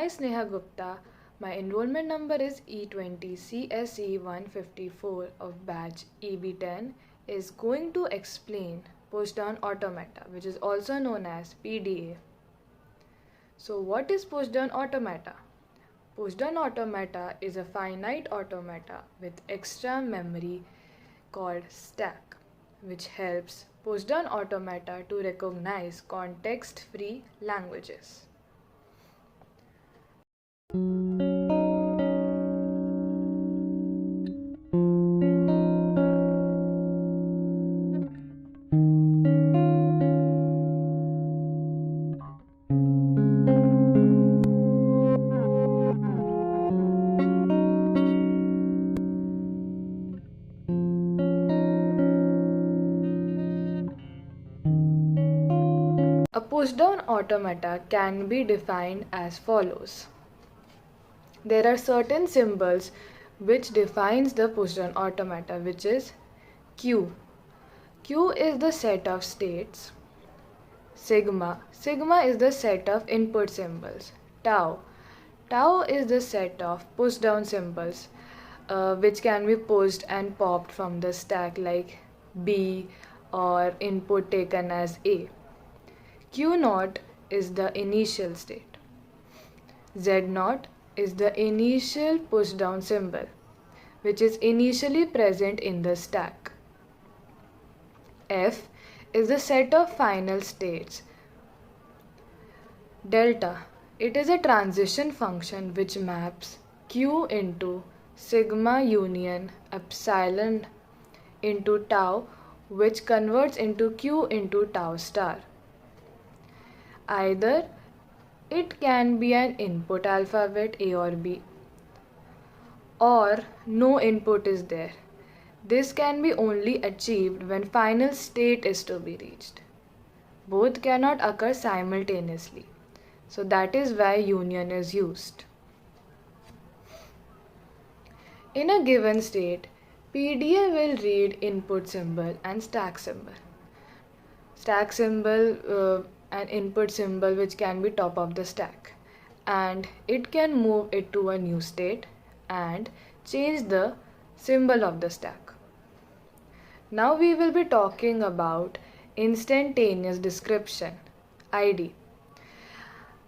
Sneha Gupta. My enrollment number is E20 CSE 154 of batch EB10 is going to explain pushdown automata, which is also known as PDA. So what is pushdown automata? Pushdown automata is a finite automata with extra memory called stack, which helps pushdown automata to recognize context-free languages. A pushdown automata can be defined as follows. There are certain symbols which defines the pushdown automata, which is Q. Q is the set of states. Sigma. Sigma is the set of input symbols. Tau. Tau is the set of pushdown symbols which can be pushed and popped from the stack like B or input taken as A. Q naught is the initial state. Z naught is the initial pushdown symbol which is initially present in the stack. F is the set of final states. Delta. It is a transition function which maps Q into sigma union epsilon into tau, which converts into Q into tau star. Either it can be an input alphabet A or B, or no input is there. This can be only achieved when final state is to be reached. Both cannot occur simultaneously. So that is why union is used. In a given state, PDA will read input symbol and stack symbol. Stack symbol and input symbol which can be top of the stack. And it can move it to a new state and change the symbol of the stack. Now we will be talking about instantaneous description, ID.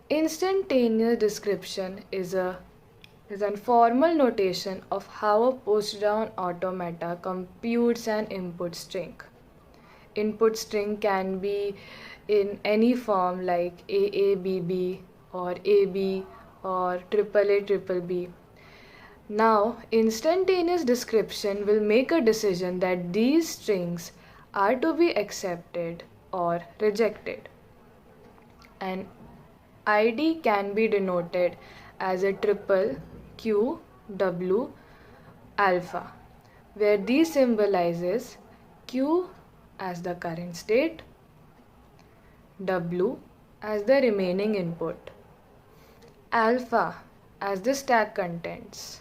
Instantaneous description is an formal notation of how a pushdown automata computes an input string. Input string can be in any form like AABB or AB or AAA. Now, instantaneous description will make a decision that these strings are to be accepted or rejected. And ID can be denoted as a triple Q, W, alpha, where these symbolizes Q as the current state, W as the remaining input, alpha as the stack contents.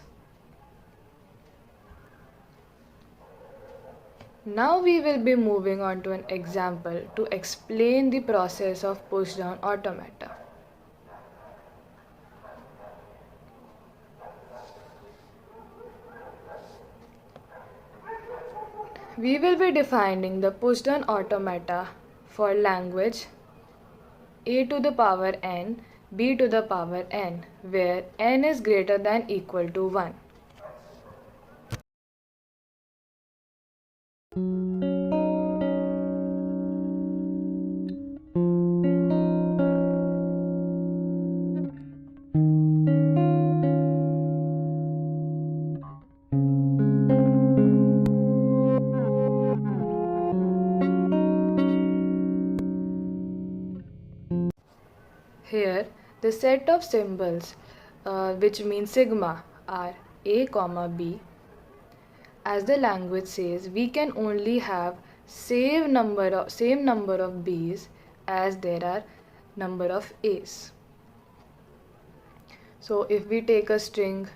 Now we will be moving on to an example to explain the process of pushdown automata. We will be defining the pushdown automata for language A to the power n, B to the power n, where n is greater than equal to 1. Here, the set of symbols which mean sigma are A, B. As the language says, we can only have same number of B's as there are number of A's. So if we take a string,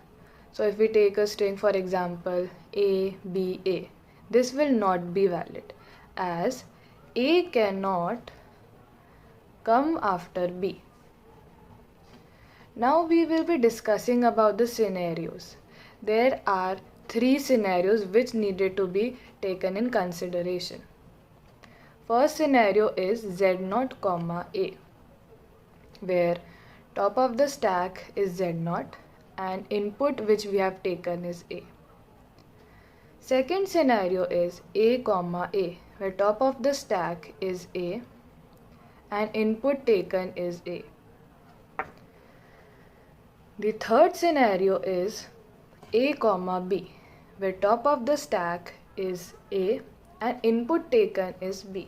for example A, B, A, this will not be valid as A cannot come after B. Now we will be discussing about the scenarios. There are three scenarios which needed to be taken in consideration. First scenario is Z0, A, where top of the stack is Z0 and input which we have taken is A. Second scenario is A, where top of the stack is A and input taken is A. The third scenario is A, B, where top of the stack is A and input taken is B.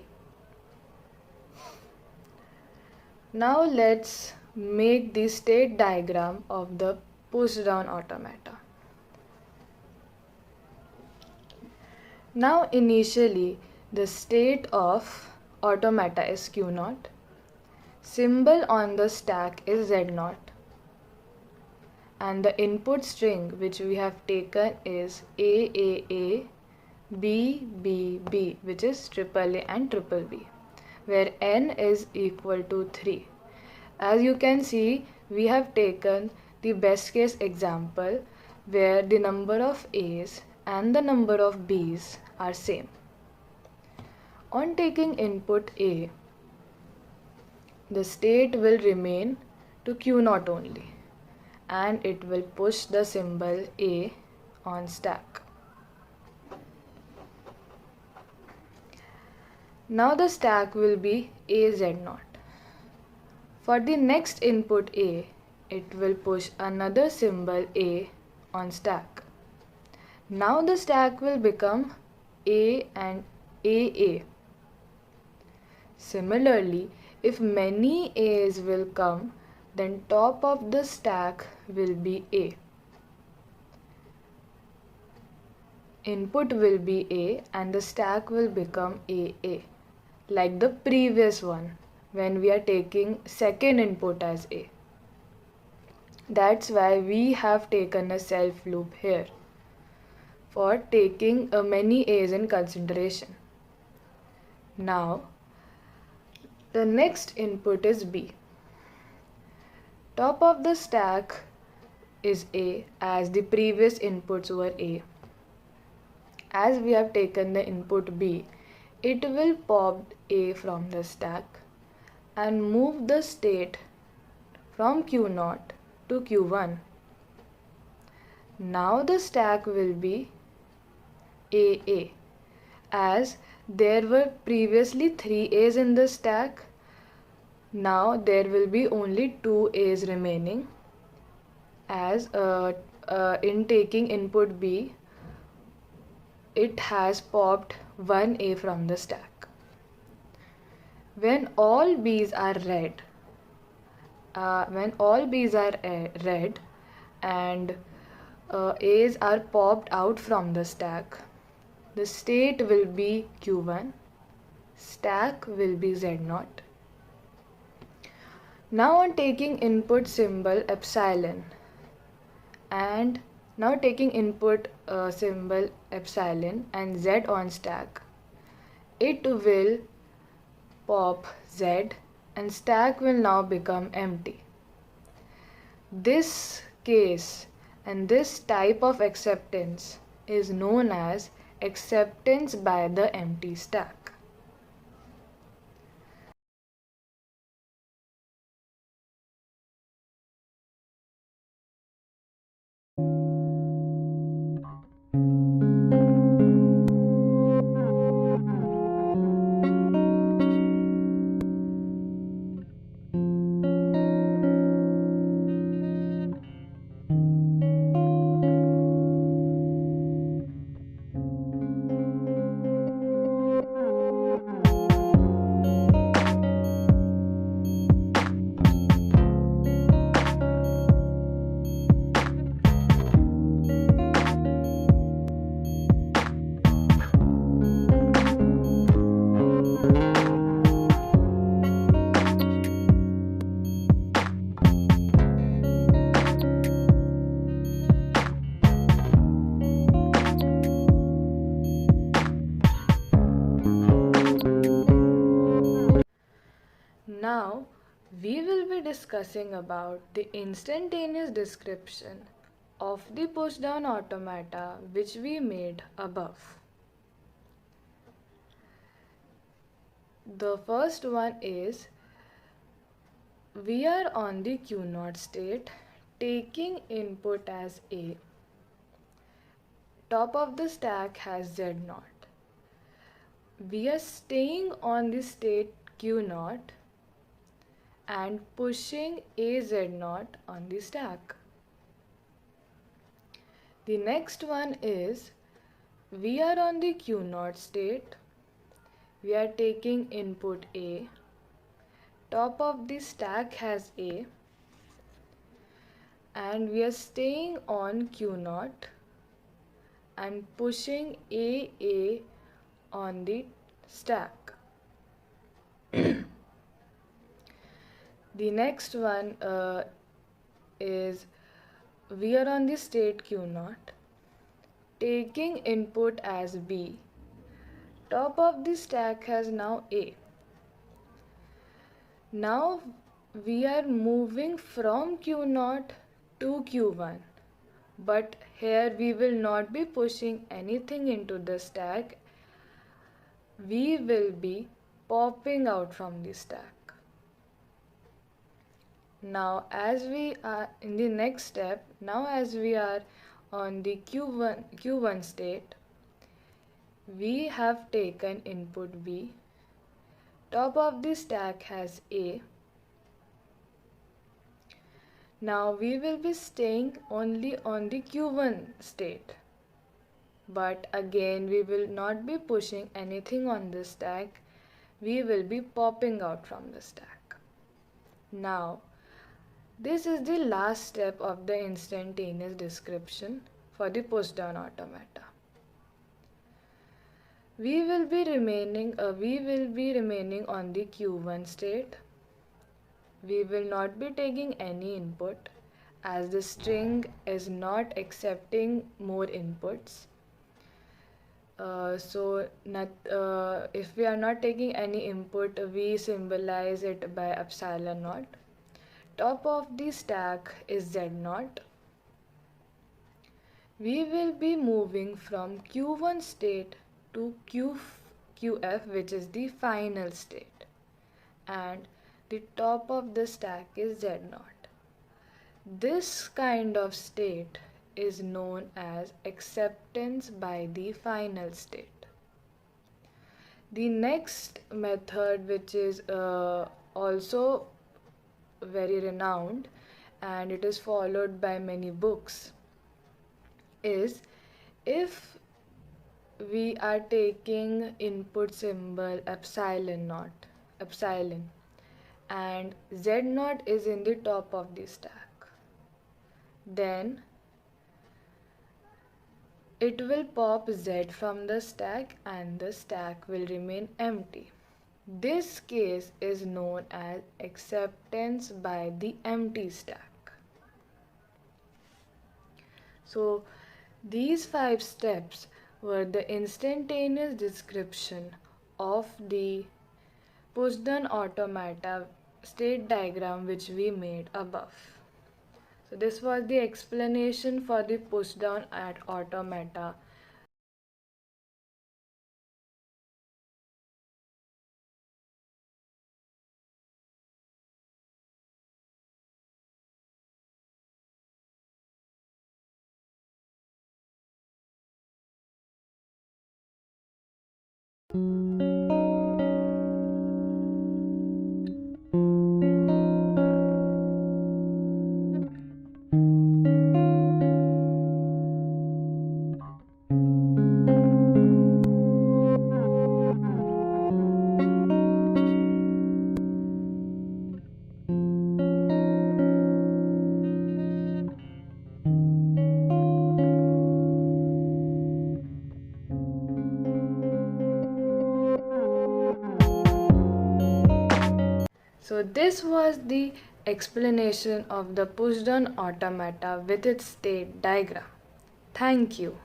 Now let's make the state diagram of the push-down automata. Now initially the state of automata is Q0, symbol on the stack is Z0, and the input string which we have taken is A, B, B, B, which is triple A and triple B, where n is equal to 3. As you can see, we have taken the best case example where the number of A's and the number of B's are same. On taking input A, the state will remain to Q0 only, and it will push the symbol A on stack. Now the stack will be AZ0. For the next input A, it will push another symbol A on stack. Now the stack will become A and AA. Similarly, if many A's will come, then top of the stack will be A. Input will be A and the stack will become AA, like the previous one when we are taking second input as A. That's why we have taken a self loop here for taking many A's in consideration. Now, the next input is B. Top of the stack is A as the previous inputs were A. As we have taken the input B, it will pop A from the stack and move the state from Q0 to Q1. Now the stack will be AA, as there were previously 3 A's in the stack. Now there will be only 2 A's remaining, as in taking input B, it has popped 1 A from the stack. When all B's are red, and A's are popped out from the stack, the state will be Q1, stack will be Z0. Now on taking input symbol epsilon and symbol epsilon and Z on stack, it will pop Z and stack will now become empty. This case and this type of acceptance is known as acceptance by the empty stack. we will be discussing about the instantaneous description of the push-down automata which we made above. The first one is we are on the Q0 state, taking input as A. Top of the stack has Z0. We are staying on the state Q0 and pushing AZ0 on the stack. The next one is we are on the Q0 state. We are taking input A. Top of the stack has A. And we are staying on Q0 and pushing AA on the stack. The next one is we are on the state Q0, taking input as B. Top of the stack has now A. Now we are moving from Q0 to Q1, but here we will not be pushing anything into the stack. We will be popping out from the stack. Now as we are in the next step, now as we are on the Q1 state, we have taken input B. Top of the stack has A. Now we will be staying only on the Q1 state. But again we will not be pushing anything on the stack. We will be popping out from the stack. Now this is the last step of the instantaneous description for the push-down automata. We will be remaining on the Q1 state. We will not be taking any input as the string is not accepting more inputs. If we are not taking any input, we symbolize it by epsilon naught. Top of the stack is Z0. We will be moving from Q1 state to QF, which is the final state, and the top of the stack is Z0. This kind of state is known as acceptance by the final state. The next method, which is also very renowned and it is followed by many books, is if we are taking input symbol epsilon, and Z0 is in the top of the stack, then it will pop Z from the stack and the stack will remain empty. This case is known as acceptance by the empty stack. So these 5 steps were the instantaneous description of the push-down automata state diagram which we made above. So this was the explanation for the push-down automata. So this was the explanation of the push-down automata with its state diagram. Thank you.